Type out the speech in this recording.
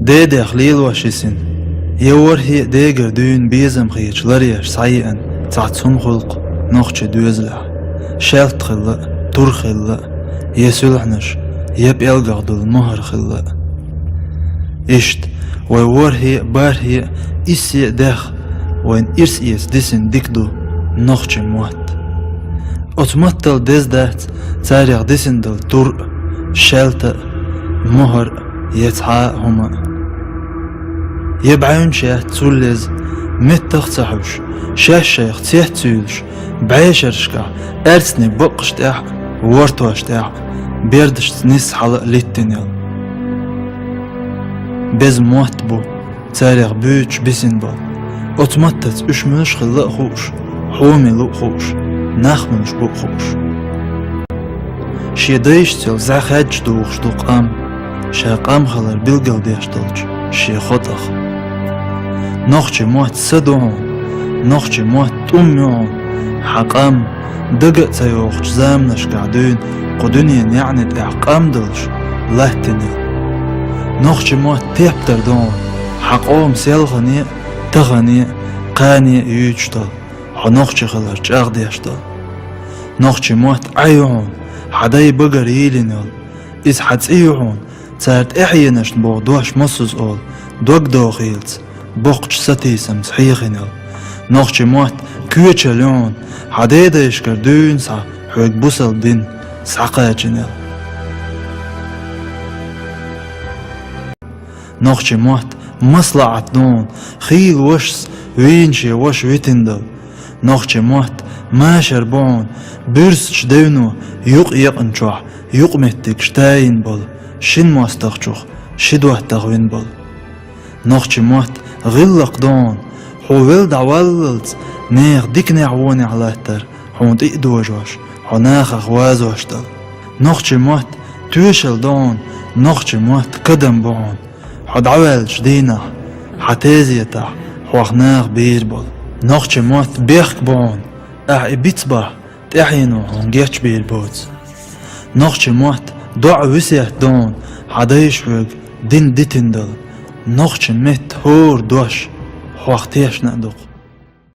ديدي خليل واشيسن يور هي ديگر دون بيزم خيش لريش سعيئن تعتسون خلق نوخش دوزلع شالت خلا تور خلا يسولعنش يب يلقغدل مهر خلا اشت ويور هي بار هي إسي داخ وين إرس إيس ديسن ديكدو نوخش موات أتمتل ديز دات تاريخ ديسن دل تور شالت مهر يتعا هما يبعون شاه تولز متخصحوش شاش شيخ تيه تسولش بعيشرشكا ارسني بقش تاح ورتواش تاح بيردش تنس حلق ليتنيل بز موت بو تاريخ بيوش بسن بال اتمتت اشمنش خلق خوش حومي لو خوش ناخمنش بو خوش شيدايش تل زاخاج دوخش دو قام شاقام خلر بلقل ديشتلج شي خطخ نوخش موت سدوهم نوخش موت تميهم حقام دقق تيوخش زامنش قعدون قدنين يعني تحقام دلش لهتني نوخش موت تيبتر دون حقوم سيلغني تغني قاني يوجدل حنوخش خلر جاغ ديشتل نوخش موت عيون حداي بقر يلينل إز حتسيحون تارت إحينش بوغدوش مصوز أول دوك دوغيلت بوقش ستيسم صحيخينل نوخش موت كويتش لون حدايدا يشكر دون سا حوك بوصل دين ساقاجنل نوخش موت مصلعة دون خيل وشس وينشي وش ويتندل نوخش موت ما شربون برسش دونو يقنشوح يقمتك شتاين بول شن مواستخشوخ شدوه تغوين بول نوخش موت غلق دون حوول دعواللت نيغ ديك نعووني علاتر حون تقدوجوش حناخ اخوازوشتل نوخش موت توشل دون نوخش موت قدم بون حد عوال شدينا حتازيتح حوخناخ بير بول نوخش موت بيخك بون بيتصبح تحينو هنجيتش بيربوت نوخش موت دع وسيح دون حدايش وق دين ديتندل نوخش مت هور دوش وقتيش نقدق